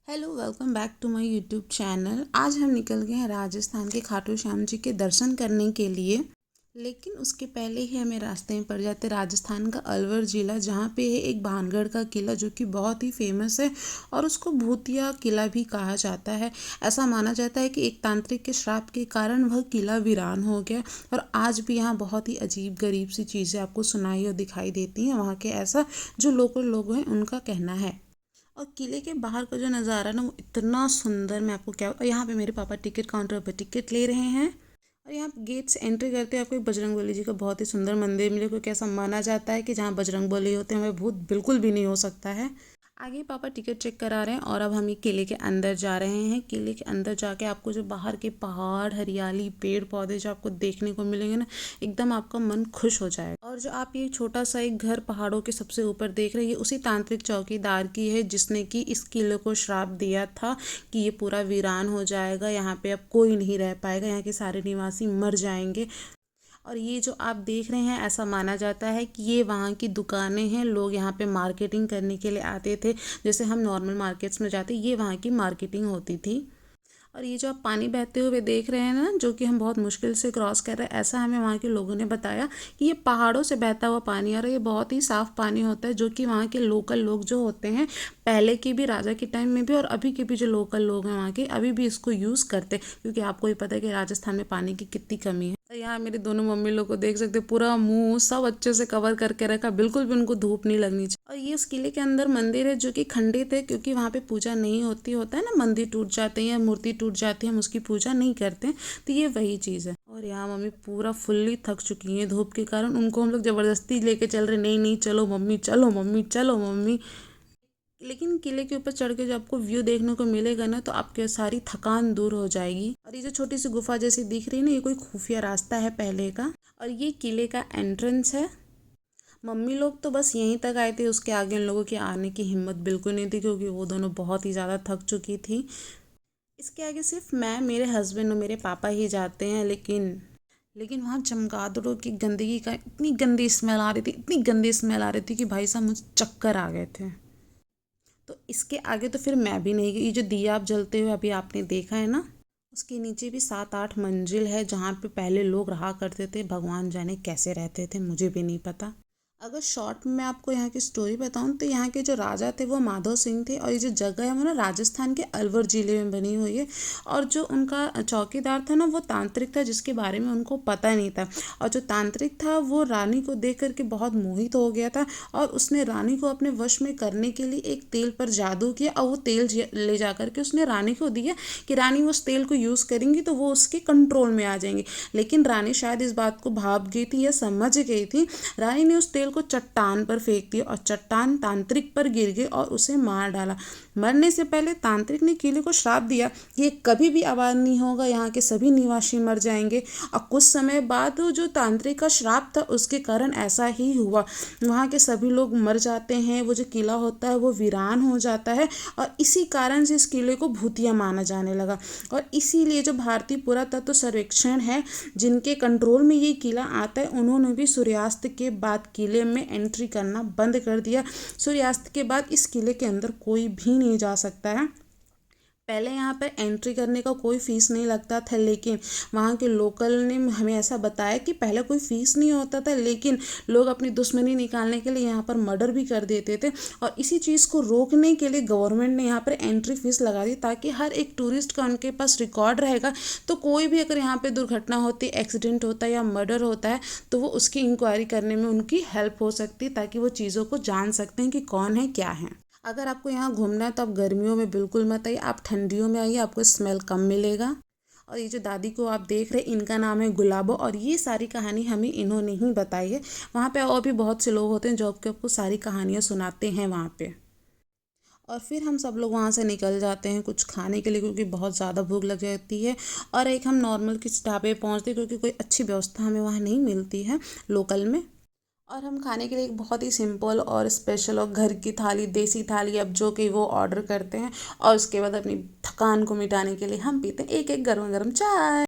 Hello, welcome back to my YouTube channel. आज हम निकल गए हैं राजस्थान के खाटू श्याम जी के दर्शन करने के लिए। लेकिन उसके पहले ही हमें रास्ते में पड़ जाते राजस्थान का अलवर ज़िला, जहाँ पे है एक भानगढ़ का किला जो कि बहुत ही फेमस है और उसको भूतिया किला भी कहा जाता है। ऐसा माना जाता है कि एक तांत्रिक के श्राप के कारण वह किला वीरान हो गया और आज भी यहाँ बहुत ही अजीब गरीब सी चीज़ें आपको सुनाई और दिखाई देती हैं। वहाँ के ऐसा जो लोकल लोग हैं उनका कहना है। और किले के बाहर का जो नज़ारा ना वो इतना सुंदर, मैं आपको क्या, और यहाँ पे मेरे पापा टिकट काउंटर पर टिकट ले रहे हैं। और यहाँ गेट से एंट्री करते हैं आपको एक बजरंगबली जी का बहुत ही सुंदर मंदिर मिले। क्योंकि ऐसा माना जाता है कि जहाँ बजरंगबली होते हैं वह भूत बिल्कुल भी नहीं हो सकता है। आगे पापा टिकट चेक करा रहे हैं और अब हम ये किले के अंदर जा रहे हैं। किले के अंदर जाके आपको जो बाहर के पहाड़, हरियाली, पेड़ पौधे जो आपको देखने को मिलेंगे ना, एकदम आपका मन खुश हो जाएगा। और जो आप ये छोटा सा एक घर पहाड़ों के सबसे ऊपर देख रहे हैं, ये उसी तांत्रिक चौकीदार की है जिसने कि इस किले को श्राप दिया था कि ये पूरा वीरान हो जाएगा, यहाँ पे अब कोई नहीं रह पाएगा, यहाँ के सारे निवासी मर जाएंगे। और ये जो आप देख रहे हैं, ऐसा माना जाता है कि ये वहाँ की दुकानें हैं। लोग यहाँ पे मार्केटिंग करने के लिए आते थे। जैसे हम नॉर्मल मार्केट्स में जाते, ये वहाँ की मार्केटिंग होती थी। और ये जो आप पानी बहते हुए देख रहे हैं ना, जो कि हम बहुत मुश्किल से क्रॉस कर रहे हैं, ऐसा हमें वहाँ के लोगों ने बताया कि ये पहाड़ों से बहता हुआ पानी आ रहा है। ये बहुत ही साफ़ पानी होता है, जो कि वहाँ के लोकल लोग जो होते हैं, पहले के भी, राजा के टाइम में भी और अभी के भी जो लोकल लोग हैं वहाँ के, अभी भी इसको यूज़ करते हैं। क्योंकि आपको ही पता है कि राजस्थान में पानी की कितनी कमी है। यहाँ मेरे दोनों मम्मी लोग को देख सकते, पूरा मुंह सब अच्छे से कवर करके रखा, बिल्कुल भी उनको धूप नहीं लगनी चाहिए। और ये उस किले के अंदर मंदिर है जो कि खंडित है, क्योंकि वहाँ पे पूजा नहीं होती, होता है ना मंदिर टूट जाते हैं या मूर्ति टूट जाती है, हम उसकी पूजा नहीं करते। तो ये वही चीज़ है। और यहाँ मम्मी पूरा फुल्ली थक चुकी हैं धूप के कारण। उनको हम लोग ज़बरदस्ती लेके चल रहे, नहीं नहीं चलो मम्मी, चलो मम्मी, चलो मम्मी। लेकिन किले के ऊपर चढ़ के जो आपको व्यू देखने को मिलेगा ना, तो आपकी सारी थकान दूर हो जाएगी। और ये जो छोटी सी गुफा जैसी दिख रही है ना, ये कोई खुफिया रास्ता है पहले का। और ये किले का एंट्रेंस है। मम्मी लोग तो बस यहीं तक आए थे, उसके आगे उन लोगों की आने की हिम्मत बिल्कुल नहीं थी, क्योंकि वो दोनों बहुत ही ज़्यादा थक चुकी थी। इसके आगे सिर्फ मैं, मेरे हस्बैंड और मेरे पापा ही जाते हैं। लेकिन वहाँ चमगादड़ों की गंदगी का इतनी गंदी स्मेल आ रही थी, इतनी गंदी स्मेल आ रही थी कि भाई साहब मुझे चक्कर आ गए थे। तो इसके आगे तो फिर मैं भी नहीं गई। ये जो दिया आप जलते हुए अभी आपने देखा है ना, उसके नीचे भी 7-8 मंजिल है, जहाँ पे पहले लोग रहा करते थे। भगवान जाने कैसे रहते थे, मुझे भी नहीं पता। अगर शॉर्ट में मैं आपको यहाँ की स्टोरी बताऊँ, तो यहाँ के जो राजा थे वो माधव सिंह थे। और ये जो जगह है वो ना राजस्थान के अलवर ज़िले में बनी हुई है। और जो उनका चौकीदार था ना, वो तांत्रिक था जिसके बारे में उनको पता नहीं था। और जो तांत्रिक था वो रानी को देख करके बहुत मोहित हो गया था, और उसने रानी को अपने वश में करने के लिए एक तेल पर जादू किया। और वो तेल ले जा करके उसने रानी को दिया कि रानी वो उस तेल को यूज़ करेंगी तो वो उसके कंट्रोल में आ जाएंगी। लेकिन रानी शायद इस बात को भाप गई थी या समझ गई थी। रानी ने उस तेल को चट्टान पर फेंक दिया और चट्टान तांत्रिक पर गिर गई और उसे मार डाला। मरने से पहले तांत्रिक ने किले को श्राप दिया, ये कभी भी आबाद नहीं होगा, यहाँ के सभी निवासी मर जाएंगे। और कुछ समय बाद वो जो तांत्रिक का श्राप था उसके कारण ऐसा ही हुआ, वहाँ के सभी लोग मर जाते हैं, वो जो किला होता है वो वीरान हो जाता है। और इसी कारण से इस किले को भूतिया माना जाने लगा। और इसीलिए जो भारतीय पुरातत्व सर्वेक्षण है, जिनके कंट्रोल में ये किला आता है, उन्होंने भी सूर्यास्त के बाद किले में एंट्री करना बंद कर दिया। सूर्यास्त के बाद इस किले के अंदर कोई भी नहीं जा सकता है। पहले यहाँ पर एंट्री करने का कोई फ़ीस नहीं लगता था, लेकिन वहाँ के लोकल ने हमें ऐसा बताया कि पहले कोई फ़ीस नहीं होता था, लेकिन लोग अपनी दुश्मनी निकालने के लिए यहाँ पर मर्डर भी कर देते थे। और इसी चीज़ को रोकने के लिए गवर्नमेंट ने यहाँ पर एंट्री फ़ीस लगा दी, ताकि हर एक टूरिस्ट का उनके पास रिकॉर्ड रहेगा। तो कोई भी अगर यहाँ पर दुर्घटना होती, एक्सीडेंट होता है या मर्डर होता है, तो वो उसकी इंक्वायरी करने में उनकी हेल्प हो सकती है, ताकि वो चीज़ों को जान सकते हैं कि कौन है क्या है। अगर आपको यहाँ घूमना है तो आप गर्मियों में बिल्कुल मत आइए, आप ठंडियों में आइए, आपको स्मेल कम मिलेगा। और ये जो दादी को आप देख रहे हैं, इनका नाम है गुलाबो, और ये सारी कहानी हमें इन्होंने ही बताई है। वहाँ पे और भी बहुत से लोग होते हैं जो आपको सारी कहानियाँ सुनाते हैं वहाँ पे। और फिर हम सब लोग वहाँ से निकल जाते हैं कुछ खाने के लिए, क्योंकि बहुत ज़्यादा भूख लग जाती है। और एक हम नॉर्मल किसी ढाबे पहुँचते हैं, क्योंकि कोई अच्छी व्यवस्था हमें वहाँ नहीं मिलती है लोकल में। और हम खाने के लिए एक बहुत ही सिंपल और स्पेशल और घर की थाली, देसी थाली अब जो कि वो ऑर्डर करते हैं। और उसके बाद अपनी थकान को मिटाने के लिए हम पीते हैं एक एक गर्मा गर्म चाय।